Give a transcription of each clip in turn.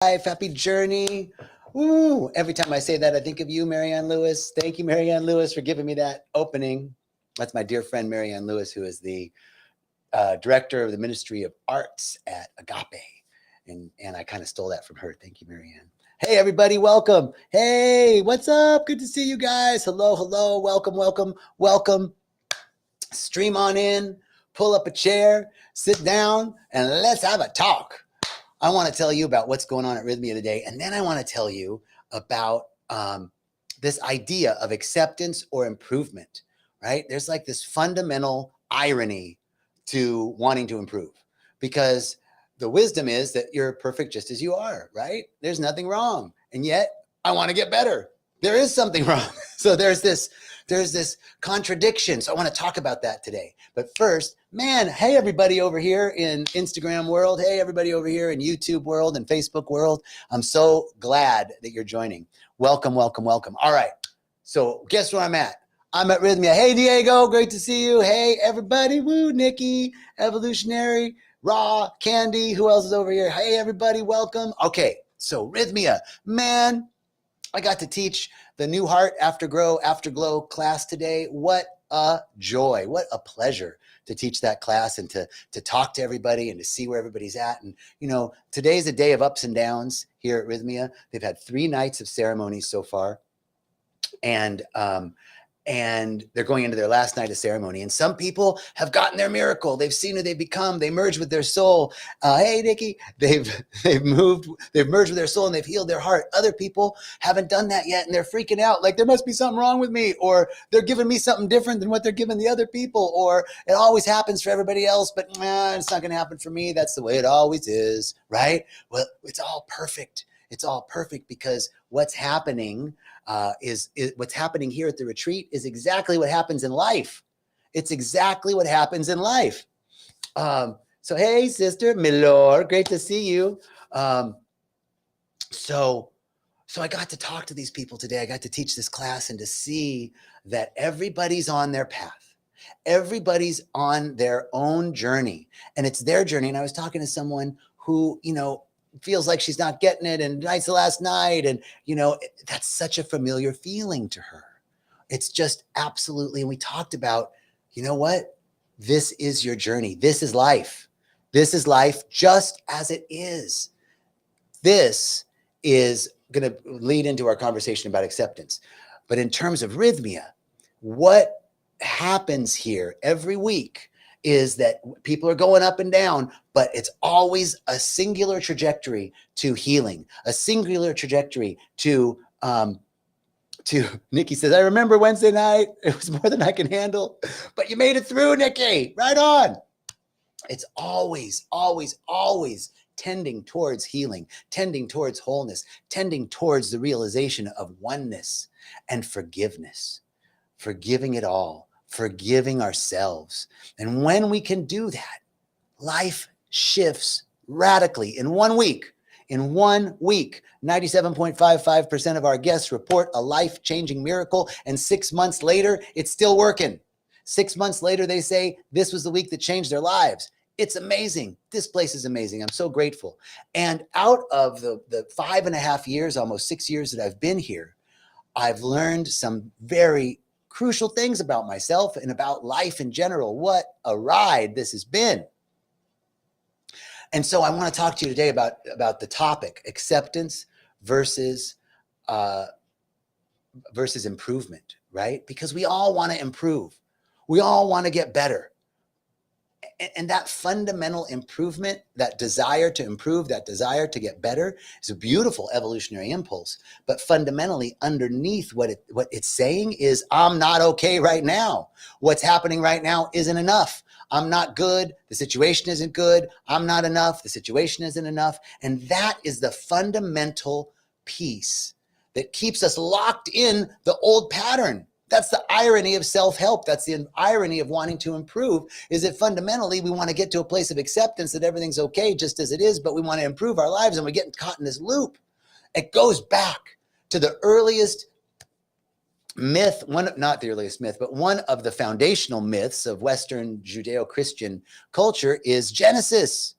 life. Happy journey. Woo. Every time I say that, I think of you, Marianne Lewis. Thank you, Marianne Lewis, for giving me that opening. That's my dear friend, Marianne Lewis, who is the director of the Ministry of Arts at Agape. And I kind of stole that from her. Thank you, Marianne. Hey, everybody, welcome. Hey, what's up? Good to see you guys. Hello, hello. Welcome, welcome, welcome. Stream on in, pull up a chair, sit down, and let's have a talk. I want to tell you about what's going on at Rythmia today, and then I want to tell you about this idea of acceptance or improvement, right? There's like this fundamental irony to wanting to improve, because the wisdom is that you're perfect just as you are, right? There's nothing wrong, and yet I want to get better. There is something wrong. So there's this contradiction. So I want to talk about that today. But first, man, hey, everybody over here in Instagram world. Hey, everybody over here in YouTube world and Facebook world. I'm so glad that you're joining. Welcome, welcome, welcome. All right. So guess where I'm at? I'm at Rythmia. Hey, Diego, great to see you. Hey, everybody. Woo, Nikki, Evolutionary, Raw, Candy. Who else is over here? Hey, everybody, welcome. Okay, so Rythmia, man, I got to teach the New Heart Afterglow class today. What a joy. What a pleasure to teach that class and to talk to everybody and to see where everybody's at. And, you know, today's a day of ups and downs here at Rythmia. They've had 3 nights of ceremonies so far. And they're going into their last night of ceremony. And some people have gotten their miracle. They've seen who they've become. They merged with their soul. Hey, Nikki, they've merged with their soul and they've healed their heart. Other people haven't done that yet, and they're freaking out. Like, there must be something wrong with me, or they're giving me something different than what they're giving the other people, or it always happens for everybody else, but it's not going to happen for me. That's the way it always is, right? Well, it's all perfect. It's all perfect because what's happening is what's happening here at the retreat is exactly what happens in life. It's exactly what happens in life. So, hey, sister, Milor, great to see you. So I got to talk to these people today. I got to teach this class and to see that everybody's on their path. Everybody's on their own journey, and it's their journey. And I was talking to someone who, you know, feels like she's not getting it, and tonight's the last night, and you know, that's such a familiar feeling to her. It's just absolutely. And we talked about, you know what, this is your journey. This is life. This is life just as it is. This is going to lead into our conversation about acceptance. But in terms of Rythmia, what happens here every week is that people are going up and down, but it's always a singular trajectory to healing, a singular trajectory to Nikki says, I remember Wednesday night. It was more than I can handle, but you made it through, Nikki. Right on. It's always, always, always tending towards healing, tending towards wholeness, tending towards the realization of oneness and forgiveness, forgiving it all, forgiving ourselves. And when we can do that, life shifts radically in 1 week. In 1 week, 97.55% of our guests report a life-changing miracle, and 6 months later, it's still working. 6 months later, they say, this was the week that changed their lives. It's amazing. This place is amazing. I'm so grateful. And out of the 5.5 years, almost 6 years that I've been here, I've learned some very crucial things about myself and about life in general. What a ride this has been. And so I want to talk to you today about the topic, acceptance versus improvement, right? Because we all want to improve. We all want to get better. And that fundamental improvement, that desire to improve, that desire to get better is a beautiful evolutionary impulse. But fundamentally, underneath what it's saying is, I'm not okay right now. What's happening right now isn't enough. I'm not good. The situation isn't good. I'm not enough. The situation isn't enough. And that is the fundamental piece that keeps us locked in the old pattern. That's the irony of self-help. That's the irony of wanting to improve, is that fundamentally we want to get to a place of acceptance that everything's okay just as it is, but we want to improve our lives, and we're getting caught in this loop. It goes back to the earliest myth, not the earliest myth, but one of the foundational myths of Western Judeo-Christian culture is Genesis.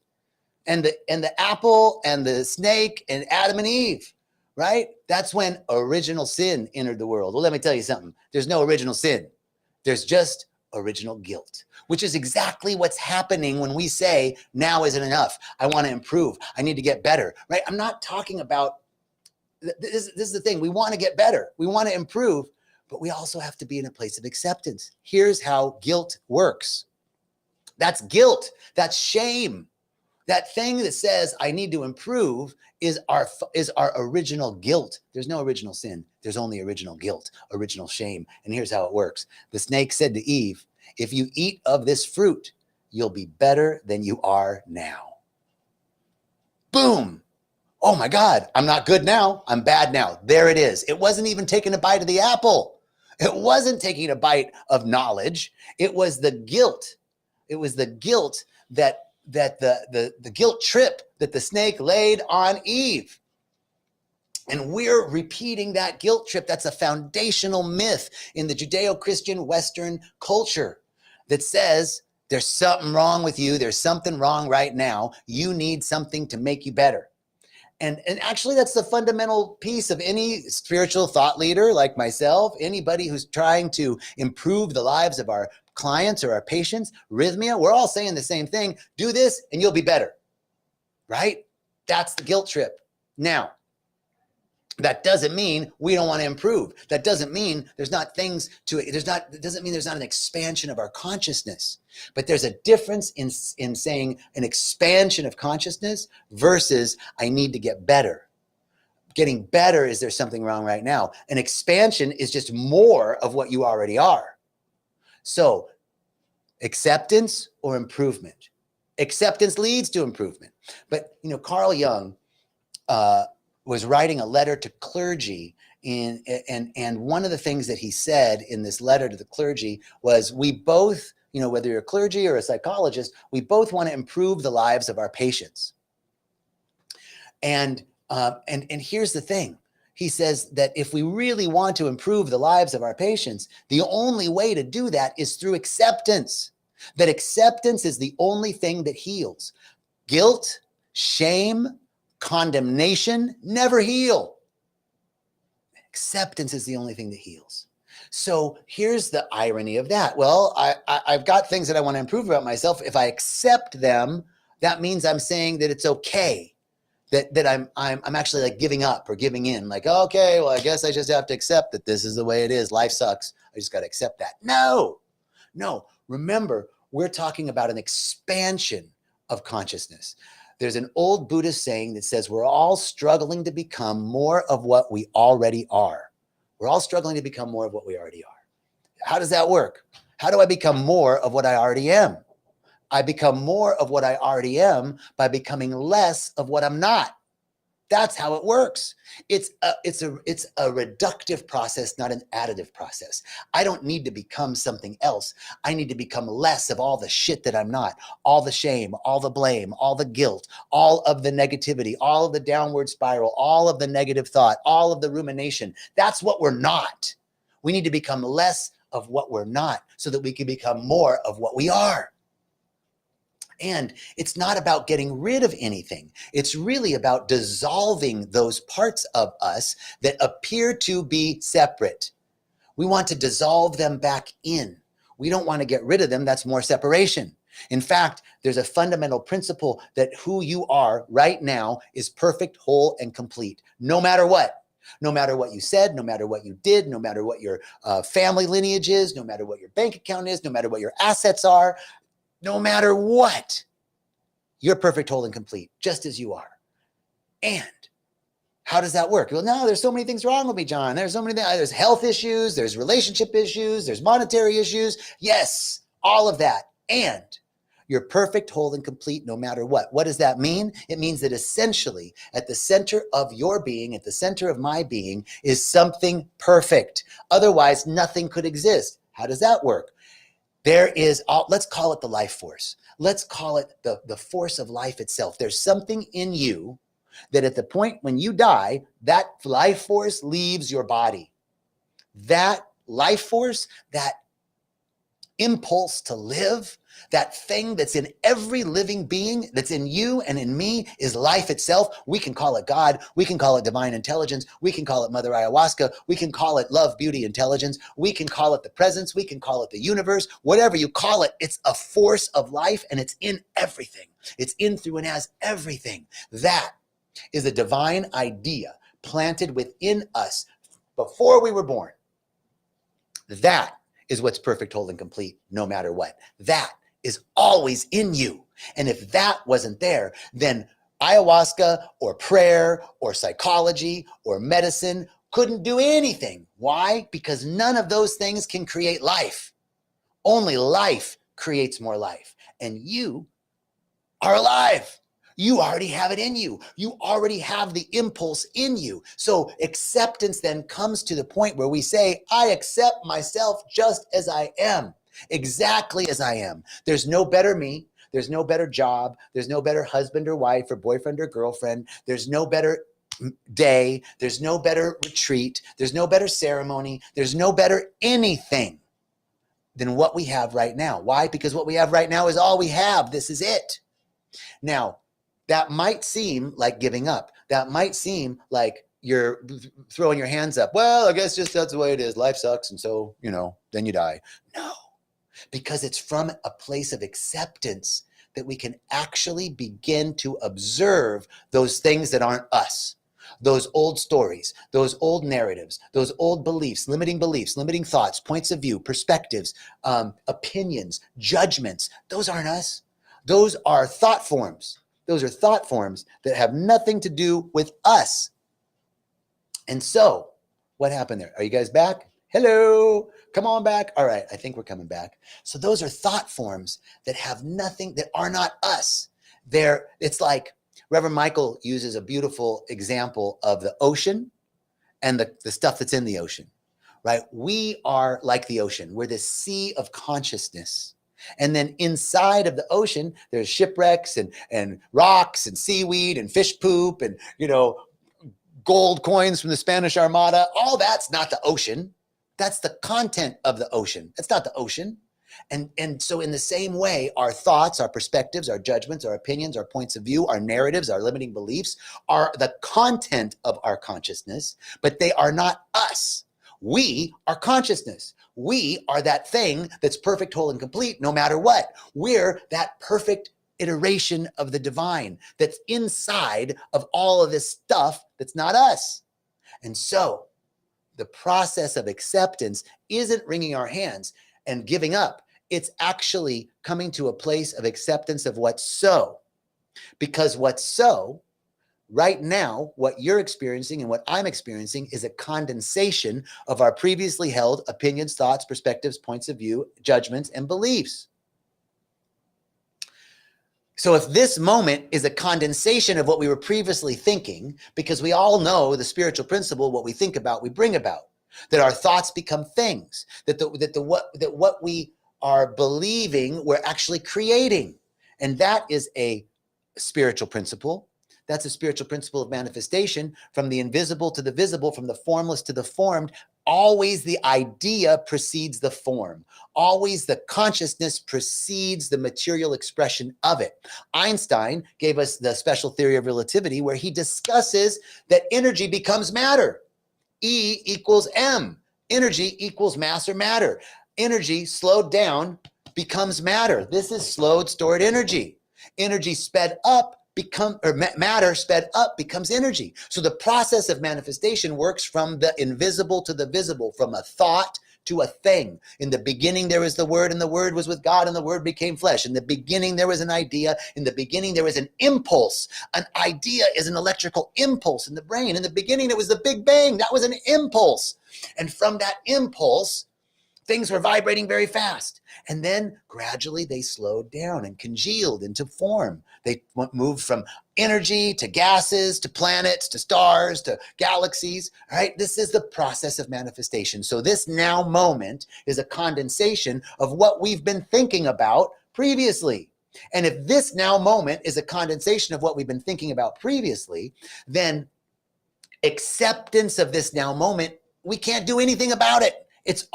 and the apple and the snake and Adam and Eve, right? That's when original sin entered the world. Well, let me tell you something. There's no original sin. There's just original guilt, which is exactly what's happening when we say now isn't enough. I want to improve. I need to get better, right? I'm not talking about this is the thing. We want to get better. We want to improve, but we also have to be in a place of acceptance. Here's how guilt works. That's guilt. That's shame. That thing that says I need to improve is our original guilt. There's no original sin. There's only original guilt, original shame. And here's how it works. The snake said to Eve, if you eat of this fruit, you'll be better than you are now. Boom. Oh my God, I'm not good now. I'm bad now. There it is. It wasn't even taking a bite of the apple. It wasn't taking a bite of knowledge. It was the guilt. It was the guilt that the guilt trip that the snake laid on Eve. And we're repeating that guilt trip. That's a foundational myth in the Judeo-Christian Western culture that says there's something wrong with you. There's something wrong right now. You need something to make you better. And actually, that's the fundamental piece of any spiritual thought leader like myself, anybody who's trying to improve the lives of our clients or our patients. Rythmia, we're all saying the same thing. Do this and you'll be better, right? That's the guilt trip. Now, that doesn't mean we don't want to improve. That doesn't mean there's not things to it. It doesn't mean there's not an expansion of our consciousness. But there's a difference in saying an expansion of consciousness versus I need to get better. Getting better is there's something wrong right now. An expansion is just more of what you already are. So acceptance or improvement. Acceptance leads to improvement. But Carl Jung was writing a letter to clergy, and one of the things that he said in this letter to the clergy was, we both, whether you're a clergy or a psychologist, we both want to improve the lives of our patients. And here's the thing. He says that if we really want to improve the lives of our patients, the only way to do that is through acceptance. That acceptance is the only thing that heals. Guilt, shame, condemnation never heal. Acceptance is the only thing that heals. So here's the irony of that. Well, I've got things that I want to improve about myself. If I accept them, that means I'm saying that it's okay. That I'm actually like giving up or giving in. Like, okay, well, I guess I just have to accept that this is the way it is. Life sucks. I just got to accept that. No. Remember, we're talking about an expansion of consciousness. There's an old Buddhist saying that says we're all struggling to become more of what we already are. We're all struggling to become more of what we already are. How does that work? How do I become more of what I already am? I become more of what I already am by becoming less of what I'm not. That's how it works. It's a reductive process, not an additive process. I don't need to become something else. I need to become less of all the shit that I'm not, all the shame, all the blame, all the guilt, all of the negativity, all of the downward spiral, all of the negative thought, all of the rumination. That's what we're not. We need to become less of what we're not so that we can become more of what we are. And it's not about getting rid of anything. It's really about dissolving those parts of us that appear to be separate. We want to dissolve them back in. We don't want to get rid of them. That's more separation. In fact, there's a fundamental principle that who you are right now is perfect, whole, and complete, no matter what. No matter what you said, no matter what you did, no matter what your family lineage is, no matter what your bank account is, no matter what your assets are, no matter what, you're perfect, whole, and complete, just as you are. And how does that work? Well, no, there's so many things wrong with me, John. There's so many things. There's health issues, there's relationship issues, there's monetary issues. Yes, all of that. And you're perfect, whole, and complete no matter what. What does that mean? It means that essentially at the center of your being, at the center of my being, is something perfect. Otherwise, nothing could exist. How does that work? There is, let's call it the life force. Let's call it the force of life itself. There's something in you that at the point when you die, that life force leaves your body. That life force, that impulse to live, that thing that's in every living being, that's in you and in me, is life itself. We can call it God. We can call it divine intelligence. We can call it Mother Ayahuasca. We can call it love, beauty, intelligence. We can call it the presence. We can call it the universe. Whatever you call it, it's a force of life, and it's in everything. It's in, through, and as everything. That is a divine idea planted within us before we were born. That is what's perfect, whole, and complete, no matter what. That is always in you. And if that wasn't there, then ayahuasca or prayer or psychology or medicine couldn't do anything. Why? Because none of those things can create life. Only life creates more life. And you are alive. You already have it in you. You already have the impulse in you. So acceptance then comes to the point where we say, I accept myself just as I am, exactly as I am. There's no better me. There's no better job. There's no better husband or wife or boyfriend or girlfriend. There's no better day. There's no better retreat. There's no better ceremony. There's no better anything than what we have right now. Why? Because what we have right now is all we have. This is it. Now, that might seem like giving up. That might seem like you're throwing your hands up. Well, I guess just that's the way it is. Life sucks. And so, then you die. No, because it's from a place of acceptance that we can actually begin to observe those things that aren't us. Those old stories, those old narratives, those old beliefs, limiting thoughts, points of view, perspectives, opinions, judgments. Those aren't us. Those are thought forms. Those are thought forms that have nothing to do with us. And so, what happened there? Are you guys back? Hello, come on back. All right, I think we're coming back. So those are thought forms that have nothing, that are not us. It's like Reverend Michael uses a beautiful example of the ocean and the stuff that's in the ocean, right? We are like the ocean. We're this sea of consciousness. And then inside of the ocean, there's shipwrecks and rocks and seaweed and fish poop and, gold coins from the Spanish Armada. All that's not the ocean. That's the content of the ocean. That's not the ocean. And so in the same way, our thoughts, our perspectives, our judgments, our opinions, our points of view, our narratives, our limiting beliefs are the content of our consciousness, but they are not us. We are consciousness. We are that thing that's perfect, whole, and complete no matter what. We're that perfect iteration of the divine that's inside of all of this stuff that's not us. And so the process of acceptance isn't wringing our hands and giving up. It's actually coming to a place of acceptance of what's so. Because what's so, right now, what you're experiencing and what I'm experiencing is a condensation of our previously held opinions, thoughts, perspectives, points of view, judgments, and beliefs. So if this moment is a condensation of what we were previously thinking, because we all know the spiritual principle, what we think about, we bring about, that our thoughts become things, that what we are believing, we're actually creating. And that is a spiritual principle. That's a spiritual principle of manifestation, from the invisible to the visible, from the formless to the formed. Always the idea precedes the form. Always the consciousness precedes the material expression of it. Einstein gave us the special theory of relativity, where he discusses that energy becomes matter. E equals M. Energy equals mass or matter. Energy slowed down becomes matter. This is slowed, stored energy. Energy sped up matter sped up becomes energy. So the process of manifestation works from the invisible to the visible, from a thought to a thing. In the beginning, there was the Word, and the Word was with God, and the Word became flesh. In the beginning, there was an idea. In the beginning, there was an impulse. An idea is an electrical impulse in the brain. In the beginning, it was the Big Bang. That was an impulse. And from that impulse, things were vibrating very fast. And then gradually they slowed down and congealed into form. They moved from energy to gases to planets to stars to galaxies. All right, this is the process of manifestation. So this now moment is a condensation of what we've been thinking about previously. And if this now moment is a condensation of what we've been thinking about previously, then acceptance of this now moment, we can't do anything about it. It's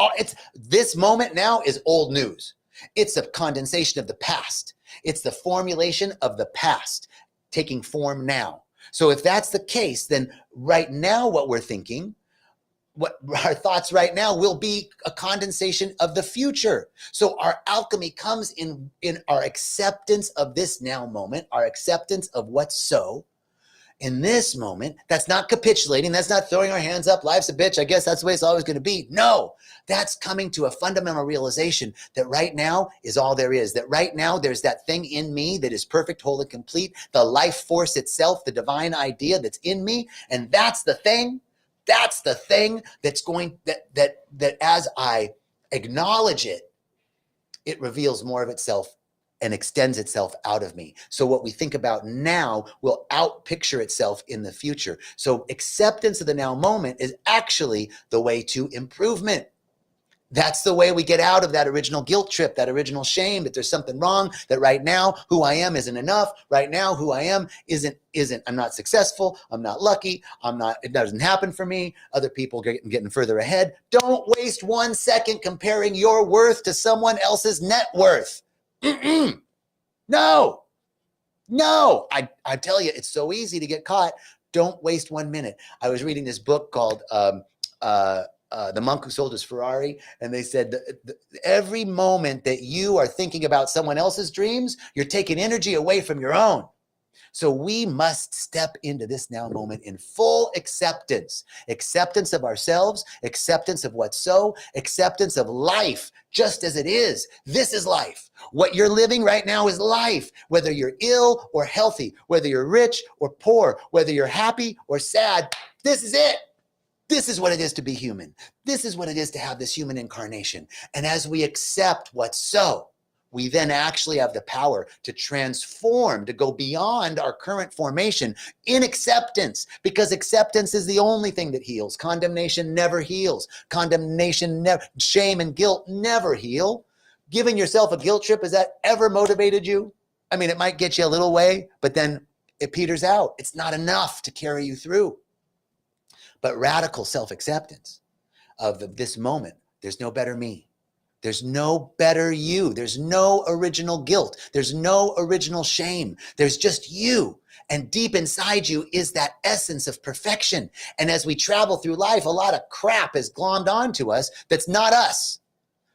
this moment now is old news. It's a condensation of the past. It's the formulation of the past taking form now. So if that's the case, then right now what we're thinking, what our thoughts right now will be a condensation of the future. So our alchemy comes in our acceptance of this now moment, our acceptance of what's so. In this moment, that's not capitulating. That's not throwing our hands up. Life's a bitch. I guess that's the way it's always going to be. No, that's coming to a fundamental realization that right now is all there is. That right now there's that thing in me that is perfect, whole, and complete. The life force itself, the divine idea that's in me. And that's the thing. That's the thing that's going, that as I acknowledge it, it reveals more of itself and extends itself out of me. So what we think about now will outpicture itself in the future. So acceptance of the now moment is actually the way to improvement. That's the way we get out of that original guilt trip, that original shame, that there's something wrong, that right now who I am isn't enough. Right now who I am isn't, I'm not successful. I'm not lucky. It doesn't happen for me. Other people getting further ahead. Don't waste 1 second comparing your worth to someone else's net worth. No, I tell you, it's so easy to get caught. Don't waste 1 minute. I was reading this book called The Monk Who Sold His Ferrari, and they said that every moment that you are thinking about someone else's dreams, you're taking energy away from your own. So we must step into this now moment in full acceptance of ourselves, acceptance of what's so, acceptance of life just as it is. This is life. What you're living right now is life, whether you're ill or healthy, whether you're rich or poor, whether you're happy or sad. This is it. This is what it is to be human. This is what it is to have this human incarnation. And as we accept what's so, we then actually have the power to transform, to go beyond our current formation in acceptance, because acceptance is the only thing that heals. Condemnation never heals. Shame and guilt never heal. Giving yourself a guilt trip, has that ever motivated you? I mean, it might get you a little way, but then it peters out. It's not enough to carry you through. But radical self-acceptance of this moment, there's no better me. There's no better you. There's no original guilt. There's no original shame. There's just you. And deep inside you is that essence of perfection. And as we travel through life, a lot of crap is glommed onto us that's not us.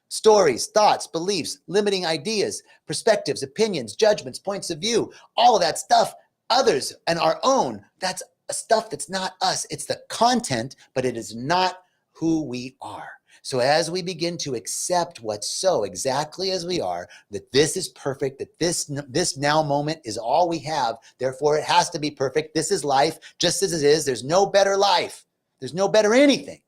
Stories, thoughts, beliefs, limiting ideas, perspectives, opinions, judgments, points of view, all of that stuff, others and our own, that's stuff that's not us. It's the content, but it is not who we are. So as we begin to accept what's so exactly as we are, that this is perfect, that this now moment is all we have, therefore it has to be perfect. This is life just as it is. There's no better life. There's no better anything.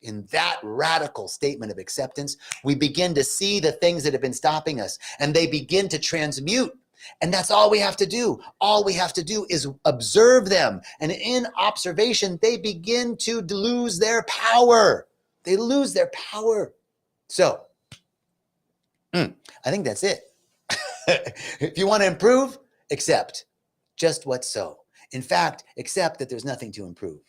In that radical statement of acceptance, we begin to see the things that have been stopping us, and they begin to transmute. And that's all we have to do. All we have to do is observe them. And in observation, they begin to lose their power. They lose their power. So, I think that's it. If you want to improve, accept just what's so. In fact, accept that there's nothing to improve.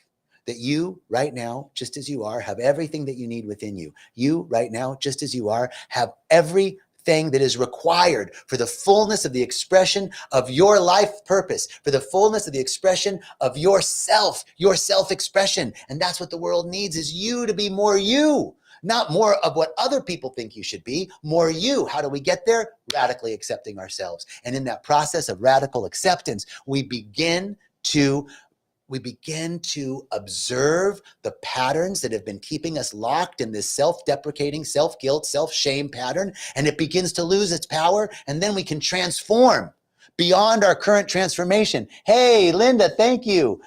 That you right now, just as you are, have everything that you need within you. You right now, just as you are, have everything that is required for the fullness of the expression of your life purpose, for the fullness of the expression of your self-expression. And that's what the world needs, is you to be more you, not more of what other people think you should be, more you. How do we get there? Radically accepting ourselves. And in that process of radical acceptance, we begin to observe the patterns that have been keeping us locked in this self-deprecating, self-guilt, self-shame pattern, and it begins to lose its power, and then we can transform beyond our current transformation. Hey, Linda, thank you.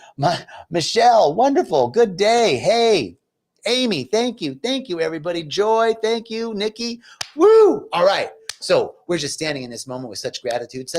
Michelle, wonderful, good day. Hey, Amy, thank you. Thank you, everybody. Joy, thank you. Nikki, woo. All right. So we're just standing in this moment with such gratitude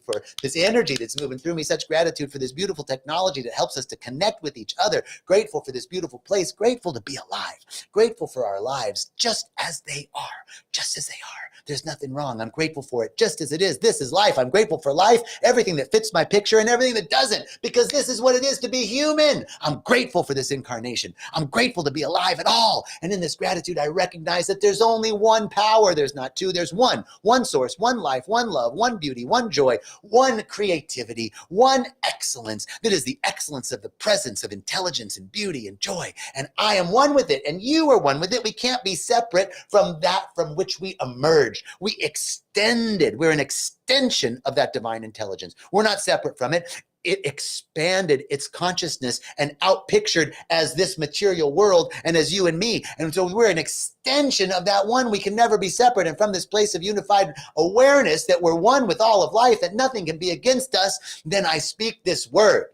for this energy that's moving through me, such gratitude for this beautiful technology that helps us to connect with each other, grateful for this beautiful place, grateful to be alive, grateful for our lives just as they are, just as they are. There's nothing wrong. I'm grateful for it just as it is. This is life. I'm grateful for life, everything that fits my picture and everything that doesn't, because this is what it is to be human. I'm grateful for this incarnation. I'm grateful to be alive at all. And in this gratitude, I recognize that there's only one power. There's not two. There's one source, one life, one love, one beauty, one joy, one creativity, one excellence. That is the excellence of the presence of intelligence and beauty and joy. And I am one with it, and you are one with it. We can't be separate from that from which we emerged. We extended. We're an extension of that divine intelligence. We're not separate from it. It expanded its consciousness and outpictured as this material world and as you and me. And so we're an extension of that one. We can never be separate. And from this place of unified awareness that we're one with all of life, that nothing can be against us, then I speak this word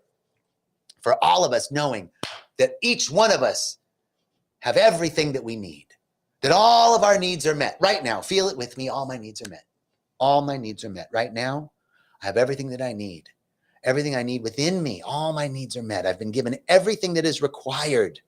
for all of us, knowing that each one of us have everything that we need, that all of our needs are met right now. Feel it with me. All my needs are met. All my needs are met right now. I have everything that I need. Everything I need within me, all my needs are met. I've been given everything that is required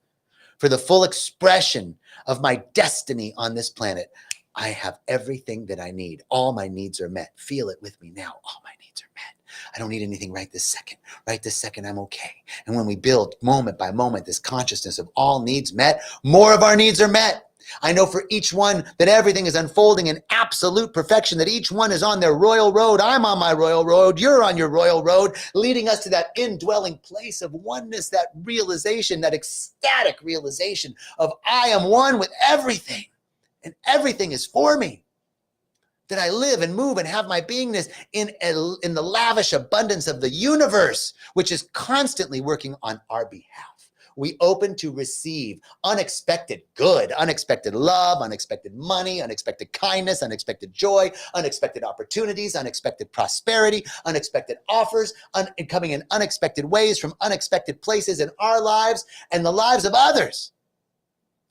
for the full expression of my destiny on this planet. I have everything that I need. All my needs are met. Feel it with me now. All my needs are met. I don't need anything right this second. Right this second, I'm okay. And when we build moment by moment this consciousness of all needs met, more of our needs are met. I know for each one that everything is unfolding in absolute perfection, that each one is on their royal road. I'm on my royal road. You're on your royal road, leading us to that indwelling place of oneness, that realization, that ecstatic realization of I am one with everything, and everything is for me. That I live and move and have my beingness in the lavish abundance of the universe, which is constantly working on our behalf. We open to receive unexpected good, unexpected love, unexpected money, unexpected kindness, unexpected joy, unexpected opportunities, unexpected prosperity, unexpected offers, coming in unexpected ways from unexpected places in our lives and the lives of others.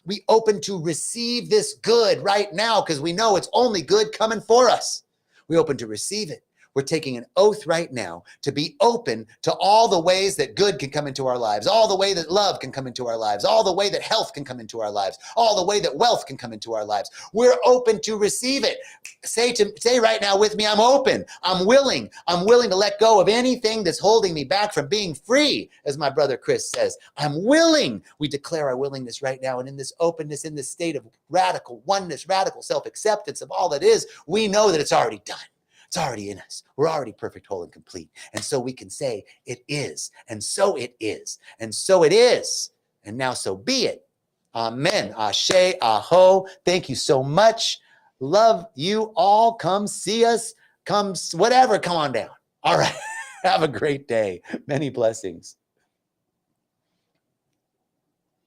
We open to receive this good right now because we know it's only good coming for us. We open to receive it. We're taking an oath right now to be open to all the ways that good can come into our lives, all the way that love can come into our lives, all the way that health can come into our lives, all the way that wealth can come into our lives. We're open to receive it. Say right now with me, I'm open. I'm willing to let go of anything that's holding me back from being free, as my brother Chris says. I'm willing. We declare our willingness right now. And in this openness, in this state of radical oneness, radical self-acceptance of all that is, we know that it's already done. It's already in us. We're already perfect, whole, and complete. And so we can say, it is. And so it is. And so it is. And now so be it. Amen. Ashe, aho. Thank you so much. Love you all. Come see us. Come, whatever. Come on down. All right. Have a great day. Many blessings.